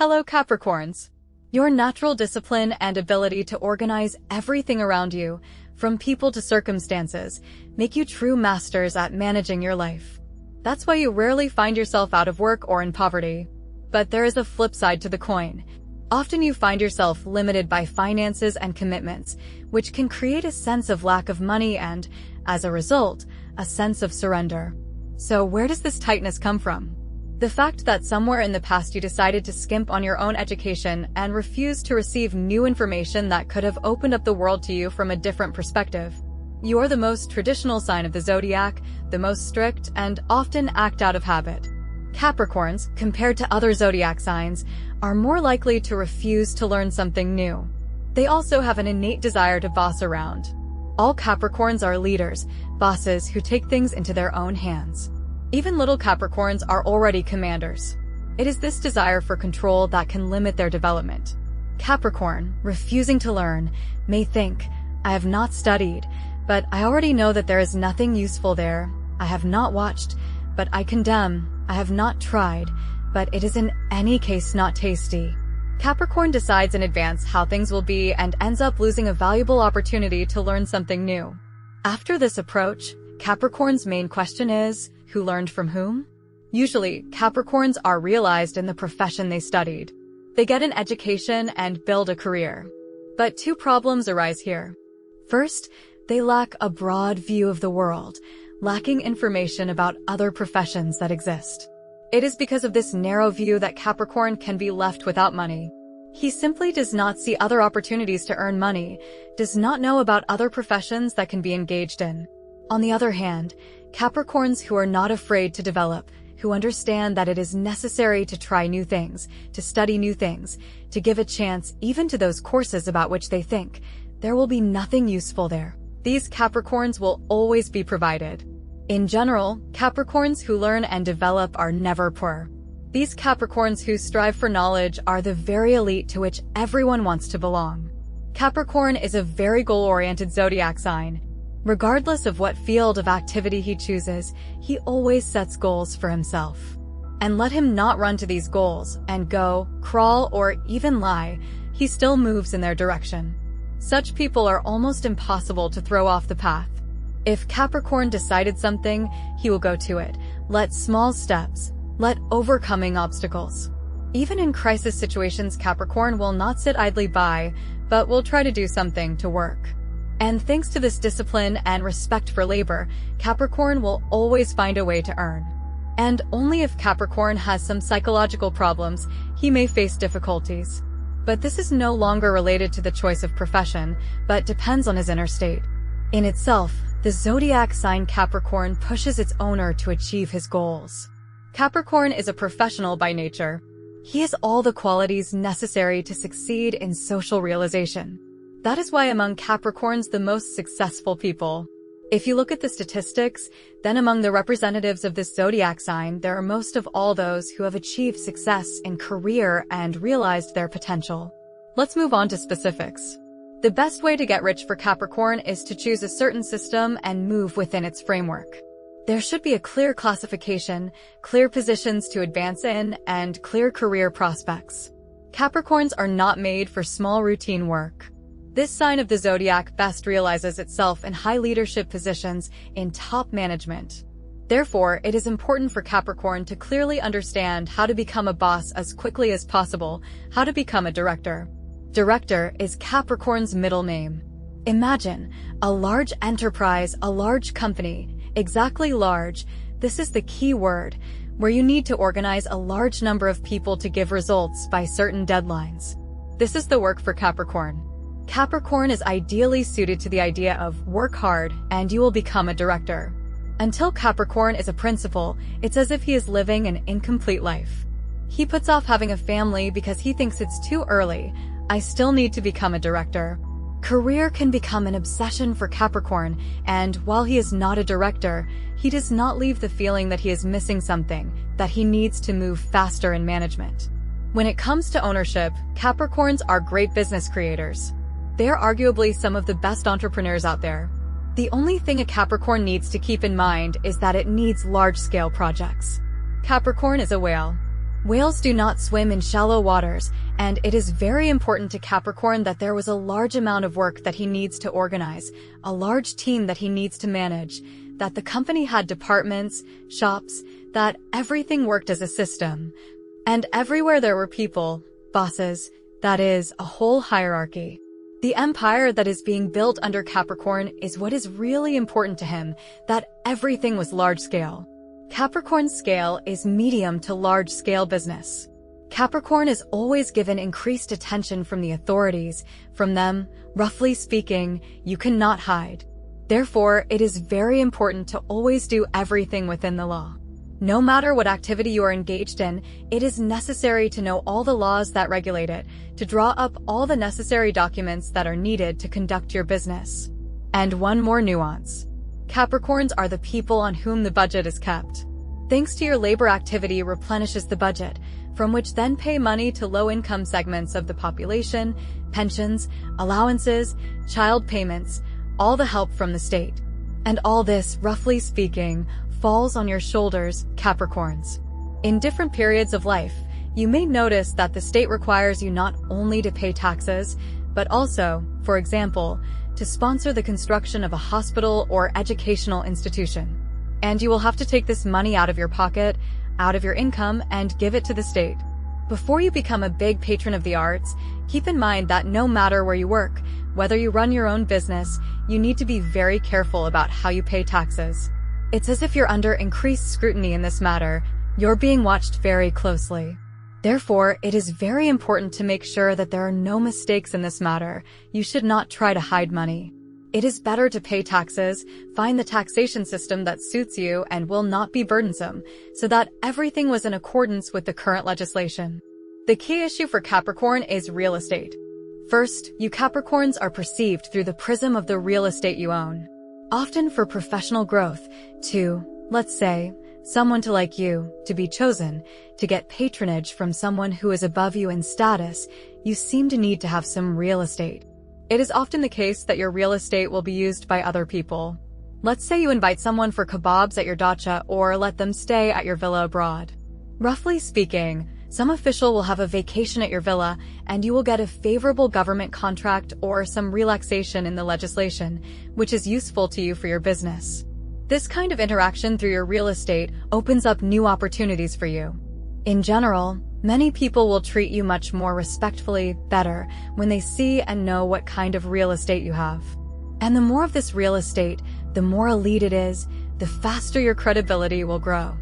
Hello Capricorns! Your natural discipline and ability to organize everything around you, from people to circumstances, make you true masters at managing your life. That's why you rarely find yourself out of work or in poverty. But there is a flip side to the coin. Often you find yourself limited by finances and commitments, which can create a sense of lack of money and, as a result, a sense of surrender. So where does this tightness come from? The fact that somewhere in the past you decided to skimp on your own education and refused to receive new information that could have opened up the world to you from a different perspective. You're the most traditional sign of the zodiac, the most strict, and often act out of habit. Capricorns, compared to other zodiac signs, are more likely to refuse to learn something new. They also have an innate desire to boss around. All Capricorns are leaders, bosses who take things into their own hands. Even little Capricorns are already commanders. It is this desire for control that can limit their development. Capricorn, refusing to learn, may think, I have not studied, but I already know that there is nothing useful there. I have not watched, but I condemn. I have not tried, but it is in any case not tasty. Capricorn decides in advance how things will be and ends up losing a valuable opportunity to learn something new. After this approach, Capricorn's main question is, who learned from whom? Usually, Capricorns are realized in the profession they studied. They get an education and build a career. But two problems arise here. First, they lack a broad view of the world, lacking information about other professions that exist. It is because of this narrow view that Capricorn can be left without money. He simply does not see other opportunities to earn money, does not know about other professions that can be engaged in. On the other hand, Capricorns who are not afraid to develop, who understand that it is necessary to try new things, to study new things, to give a chance even to those courses about which they think there will be nothing useful there. These Capricorns will always be provided. In general, Capricorns who learn and develop are never poor. These Capricorns who strive for knowledge are the very elite to which everyone wants to belong. Capricorn is a very goal-oriented zodiac sign. Regardless of what field of activity he chooses, he always sets goals for himself. And let him not run to these goals and go, crawl, or even lie, he still moves in their direction. Such people are almost impossible to throw off the path. If Capricorn decided something, he will go to it. Let small steps, let overcoming obstacles. Even in crisis situations, Capricorn will not sit idly by, but will try to do something to work. And thanks to this discipline and respect for labor, Capricorn will always find a way to earn. And only if Capricorn has some psychological problems, he may face difficulties. But this is no longer related to the choice of profession, but depends on his inner state. In itself, the zodiac sign Capricorn pushes its owner to achieve his goals. Capricorn is a professional by nature. He has all the qualities necessary to succeed in social realization. That is why among Capricorns the most successful people. If you look at the statistics, then among the representatives of this zodiac sign, there are most of all those who have achieved success in career and realized their potential. Let's move on to specifics. The best way to get rich for Capricorn is to choose a certain system and move within its framework. There should be a clear classification, clear positions to advance in, and clear career prospects. Capricorns are not made for small routine work. This sign of the zodiac best realizes itself in high leadership positions in top management. Therefore, it is important for Capricorn to clearly understand how to become a boss as quickly as possible, how to become a director. Director is Capricorn's middle name. Imagine a large enterprise, a large company, exactly large. This is the key word, where you need to organize a large number of people to give results by certain deadlines. This is the work for Capricorn. Capricorn is ideally suited to the idea of work hard and you will become a director. Until Capricorn is a principal, it's as if he is living an incomplete life. He puts off having a family because he thinks it's too early. I still need to become a director. Career can become an obsession for Capricorn, and while he is not a director, he does not leave the feeling that he is missing something, that he needs to move faster in management. When it comes to ownership, Capricorns are great business creators. They are arguably some of the best entrepreneurs out there. The only thing a Capricorn needs to keep in mind is that it needs large-scale projects. Capricorn is a whale. Whales do not swim in shallow waters, and it is very important to Capricorn that there was a large amount of work that he needs to organize, a large team that he needs to manage, that the company had departments, shops, that everything worked as a system. And everywhere there were people, bosses, that is, a whole hierarchy. The empire that is being built under Capricorn is what is really important to him, that everything was large-scale. Capricorn's scale is medium to large-scale business. Capricorn is always given increased attention from the authorities. From them, roughly speaking, you cannot hide. Therefore, it is very important to always do everything within the law. No matter what activity you are engaged in, it is necessary to know all the laws that regulate it, to draw up all the necessary documents that are needed to conduct your business. And one more nuance. Capricorns are the people on whom the budget is kept. Thanks to your labor activity replenishes the budget, from which then pay money to low-income segments of the population, pensions, allowances, child payments, all the help from the state. And all this, roughly speaking, falls on your shoulders, Capricorns. In different periods of life, you may notice that the state requires you not only to pay taxes, but also, for example, to sponsor the construction of a hospital or educational institution. And you will have to take this money out of your pocket, out of your income, and give it to the state. Before you become a big patron of the arts, keep in mind that no matter where you work, whether you run your own business, you need to be very careful about how you pay taxes. It's as if you're under increased scrutiny in this matter. You're being watched very closely. Therefore, it is very important to make sure that there are no mistakes in this matter. You should not try to hide money. It is better to pay taxes, find the taxation system that suits you and will not be burdensome, so that everything was in accordance with the current legislation. The key issue for Capricorn is real estate. First, you Capricorns are perceived through the prism of the real estate you own. Often for professional growth, to, let's say, someone to like you, to be chosen, to get patronage from someone who is above you in status, you seem to need to have some real estate. It is often the case that your real estate will be used by other people. Let's say you invite someone for kebabs at your dacha or let them stay at your villa abroad. Roughly speaking, some official will have a vacation at your villa and you will get a favorable government contract or some relaxation in the legislation, which is useful to you for your business. This kind of interaction through your real estate opens up new opportunities for you. In general, many people will treat you much more respectfully, better, when they see and know what kind of real estate you have. And the more of this real estate, the more elite it is, the faster your credibility will grow.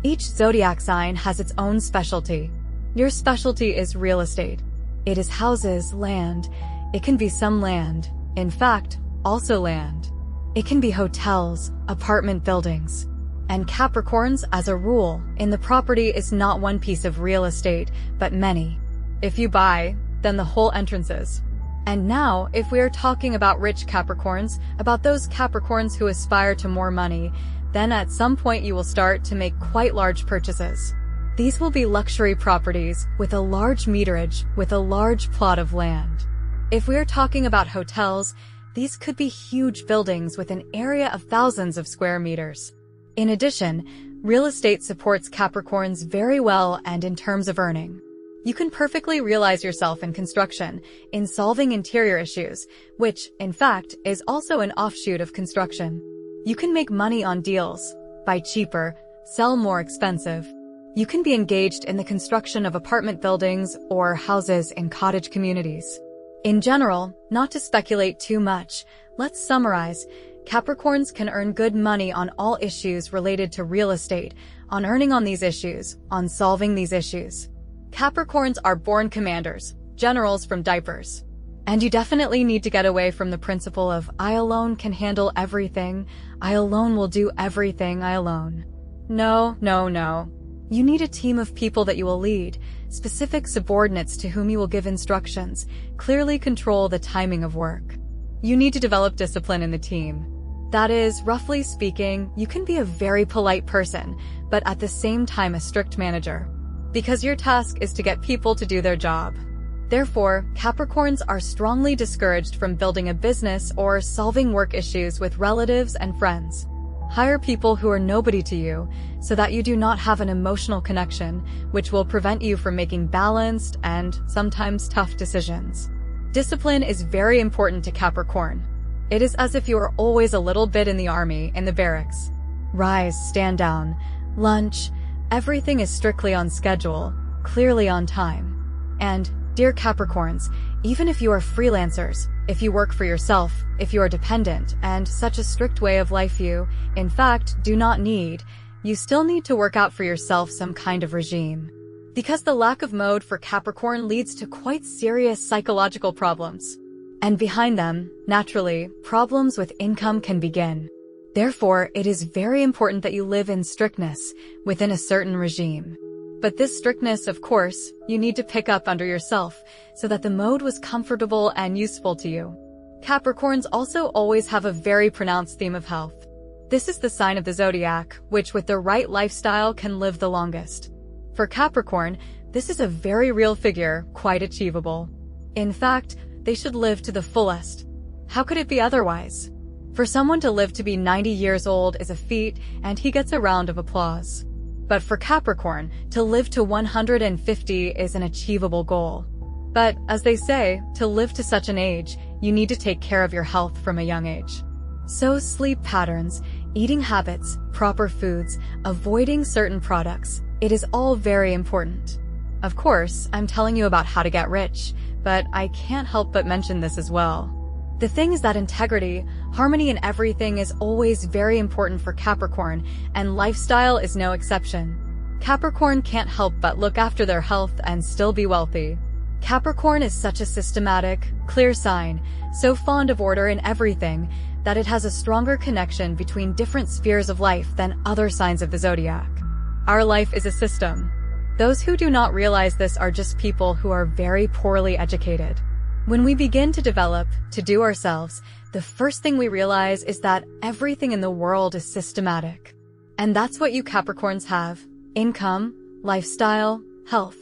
Each zodiac sign has its own specialty. Your specialty is real estate. It is houses, land. It can be some land. In fact, also land. It can be hotels, apartment buildings. And Capricorns, as a rule, in the property is not one piece of real estate, but many. If you buy, then the whole entrances. And now, if we are talking about rich Capricorns, about those Capricorns who aspire to more money, then at some point you will start to make quite large purchases. These will be luxury properties with a large meterage, with a large plot of land. If we are talking about hotels, these could be huge buildings with an area of thousands of square meters. In addition, real estate supports Capricorns very well and in terms of earning. You can perfectly realize yourself in construction, in solving interior issues, which, in fact, is also an offshoot of construction. You can make money on deals, buy cheaper, sell more expensive. You can be engaged in the construction of apartment buildings or houses in cottage communities. In general, not to speculate too much, let's summarize. Capricorns can earn good money on all issues related to real estate, on earning on these issues, on solving these issues. Capricorns are born commanders, generals from diapers. And you definitely need to get away from the principle of, I alone can handle everything, I alone will do everything, I alone. No. You need a team of people that you will lead, specific subordinates to whom you will give instructions, clearly control the timing of work. You need to develop discipline in the team. That is, roughly speaking, you can be a very polite person, but at the same time a strict manager. Because your task is to get people to do their job. Therefore, Capricorns are strongly discouraged from building a business or solving work issues with relatives and friends. Hire people who are nobody to you so that you do not have an emotional connection, which will prevent you from making balanced and sometimes tough decisions. Discipline is very important to Capricorn. It is as if you are always a little bit in the army, in the barracks. Rise, stand down, lunch, everything is strictly on schedule, clearly on time. And, dear Capricorns, even if you are freelancers, if you work for yourself, if you are dependent, and such a strict way of life you, in fact, do not need, you still need to work out for yourself some kind of regime. Because the lack of mode for Capricorn leads to quite serious psychological problems. And behind them, naturally, problems with income can begin. Therefore, it is very important that you live in strictness within a certain regime. But this strictness, of course, you need to pick up under yourself so that the mode was comfortable and useful to you. Capricorns also always have a very pronounced theme of health. This is the sign of the zodiac, which with the right lifestyle can live the longest. For Capricorn, this is a very real figure, quite achievable. In fact, they should live to the fullest. How could it be otherwise? For someone to live to be 90 years old is a feat, and he gets a round of applause. But for Capricorn, to live to 150 is an achievable goal. But, as they say, to live to such an age, you need to take care of your health from a young age. So sleep patterns, eating habits, proper foods, avoiding certain products, it is all very important. Of course, I'm telling you about how to get rich, but I can't help but mention this as well. The thing is that integrity, harmony in everything is always very important for Capricorn, and lifestyle is no exception. Capricorn can't help but look after their health and still be wealthy. Capricorn is such a systematic, clear sign, so fond of order in everything, that it has a stronger connection between different spheres of life than other signs of the zodiac. Our life is a system. Those who do not realize this are just people who are very poorly educated. When we begin to develop, to do ourselves, the first thing we realize is that everything in the world is systematic. And that's what you Capricorns have. Income, lifestyle, health,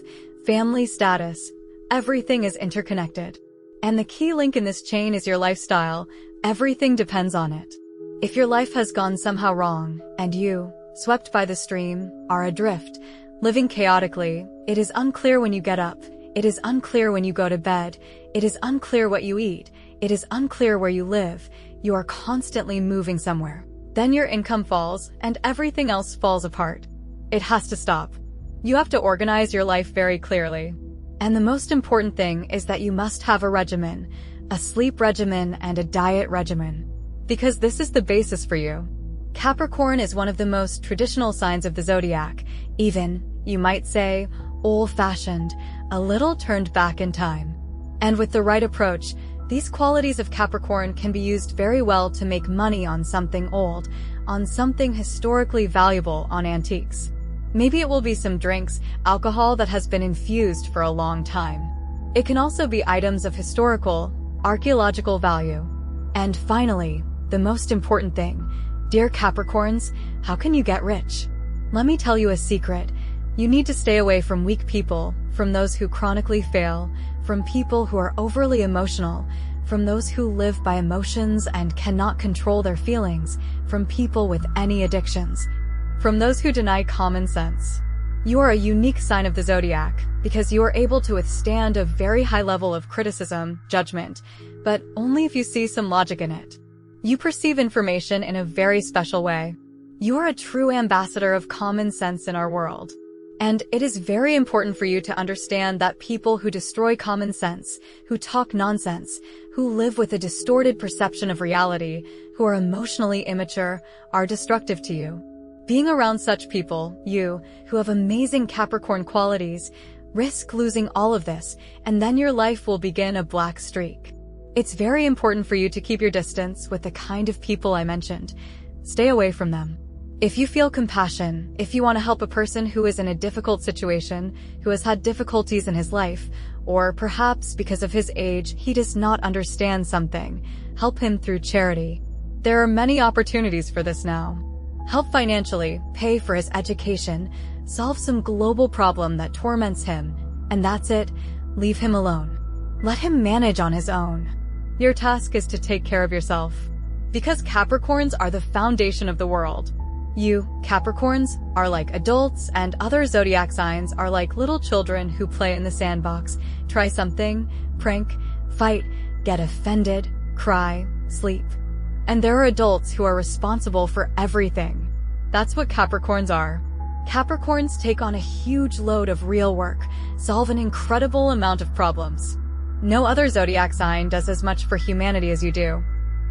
family status, everything is interconnected. And the key link in this chain is your lifestyle. Everything depends on it. If your life has gone somehow wrong, and you, swept by the stream, are adrift, living chaotically, it is unclear when you get up, it is unclear when you go to bed, it is unclear what you eat, it is unclear where you live, you are constantly moving somewhere. Then your income falls, and everything else falls apart. It has to stop. You have to organize your life very clearly. And the most important thing is that you must have a regimen, a sleep regimen and a diet regimen. Because this is the basis for you. Capricorn is one of the most traditional signs of the zodiac, even, you might say, old-fashioned, a little turned back in time. And with the right approach, these qualities of Capricorn can be used very well to make money on something old, on something historically valuable, on antiques. Maybe it will be some drinks, alcohol that has been infused for a long time. It can also be items of historical, archaeological value. And finally, the most important thing, dear Capricorns, how can you get rich? Let me tell you a secret. You need to stay away from weak people, from those who chronically fail, from people who are overly emotional, from those who live by emotions and cannot control their feelings, from people with any addictions, from those who deny common sense. You are a unique sign of the zodiac because you are able to withstand a very high level of criticism, judgment, but only if you see some logic in it. You perceive information in a very special way. You are a true ambassador of common sense in our world. And it is very important for you to understand that people who destroy common sense, who talk nonsense, who live with a distorted perception of reality, who are emotionally immature, are destructive to you. Being around such people, you, who have amazing Capricorn qualities, risk losing all of this, and then your life will begin a black streak. It's very important for you to keep your distance with the kind of people I mentioned. Stay away from them. If you feel compassion, if you want to help a person who is in a difficult situation, who has had difficulties in his life, or perhaps because of his age, he does not understand something, help him through charity. There are many opportunities for this now. Help financially, pay for his education, solve some global problem that torments him, and that's it, leave him alone. Let him manage on his own. Your task is to take care of yourself. Because Capricorns are the foundation of the world. You, Capricorns, are like adults, and other zodiac signs are like little children who play in the sandbox, try something, prank, fight, get offended, cry, sleep. And there are adults who are responsible for everything. That's what Capricorns are. Capricorns take on a huge load of real work, solve an incredible amount of problems. No other zodiac sign does as much for humanity as you do.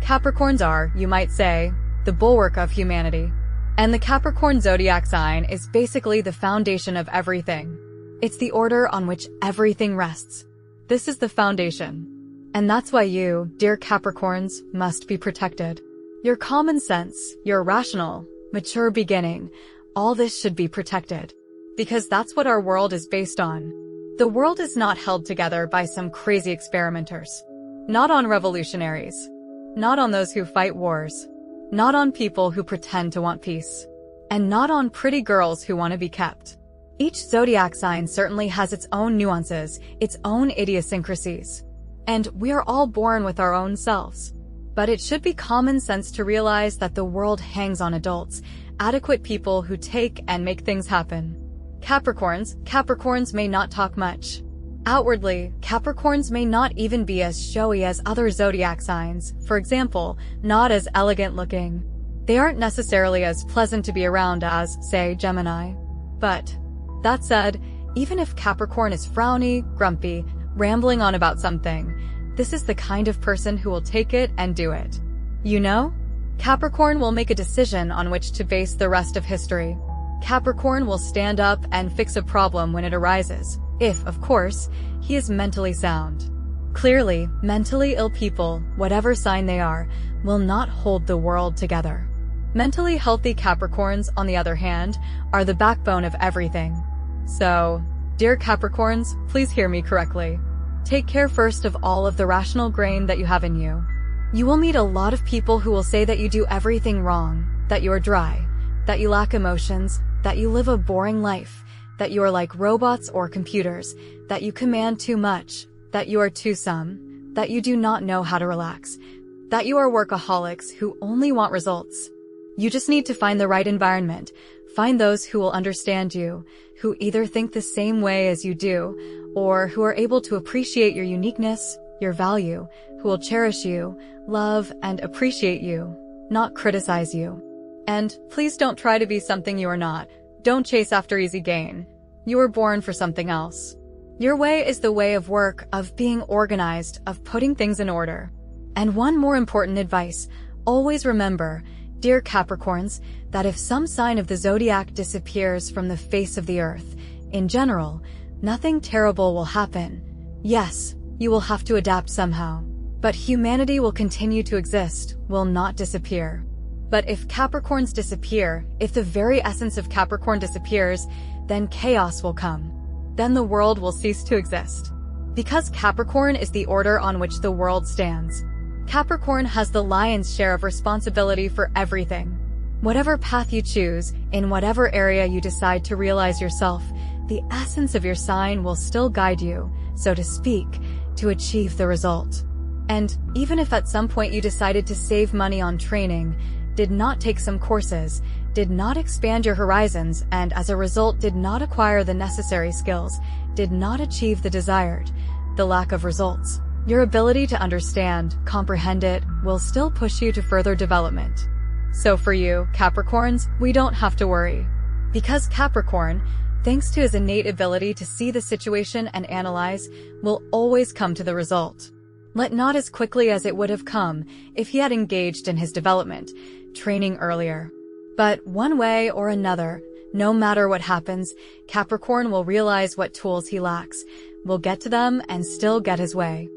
Capricorns are, you might say, the bulwark of humanity. And the Capricorn zodiac sign is basically the foundation of everything. It's the order on which everything rests. This is the foundation. And that's why you, dear Capricorns, must be protected. Your common sense, your rational, mature beginning, all this should be protected. Because that's what our world is based on. The world is not held together by some crazy experimenters. Not on revolutionaries. Not on those who fight wars. Not on people who pretend to want peace. And not on pretty girls who want to be kept. Each zodiac sign certainly has its own nuances, its own idiosyncrasies. And we are all born with our own selves. But it should be common sense to realize that the world hangs on adults, adequate people who take and make things happen. Capricorns may not talk much. Outwardly, Capricorns may not even be as showy as other zodiac signs, for example, not as elegant looking. They aren't necessarily as pleasant to be around as, say, Gemini. But, that said, even if Capricorn is frowny, grumpy, rambling on about something, this is the kind of person who will take it and do it. You know? Capricorn will make a decision on which to base the rest of history. Capricorn will stand up and fix a problem when it arises, if, of course, he is mentally sound. Clearly, mentally ill people, whatever sign they are, will not hold the world together. Mentally healthy Capricorns, on the other hand, are the backbone of everything. So, dear Capricorns, please hear me correctly. Take care first of all of the rational grain that you have in you. You will meet a lot of people who will say that you do everything wrong, that you are dry, that you lack emotions, that you live a boring life, that you are like robots or computers, that you command too much, that you are too-some, that you do not know how to relax, that you are workaholics who only want results. You just need to find the right environment, find those who will understand you, who either think the same way as you do, or who are able to appreciate your uniqueness, your value, who will cherish you, love and appreciate you, not criticize you. And please don't try to be something you are not. Don't chase after easy gain. You were born for something else. Your way is the way of work, of being organized, of putting things in order. And one more important advice, always remember, dear Capricorns, that if some sign of the zodiac disappears from the face of the earth, in general, nothing terrible will happen. Yes, you will have to adapt somehow. But humanity will continue to exist, will not disappear. But if Capricorns disappear, if the very essence of Capricorn disappears, then chaos will come. Then the world will cease to exist. Because Capricorn is the order on which the world stands. Capricorn has the lion's share of responsibility for everything. Whatever path you choose, in whatever area you decide to realize yourself, the essence of your sign will still guide you, so to speak, to achieve the result. And even if at some point you decided to save money on training, did not take some courses, did not expand your horizons, and as a result did not acquire the necessary skills, did not achieve the desired, the lack of results, your ability to understand, comprehend it, will still push you to further development. So for you, Capricorns, we don't have to worry. Because Capricorn, thanks to his innate ability to see the situation and analyze, will always come to the result. Let not as quickly as it would have come if he had engaged in his development, training earlier. But one way or another, no matter what happens, Capricorn will realize what tools he lacks, will get to them and still get his way.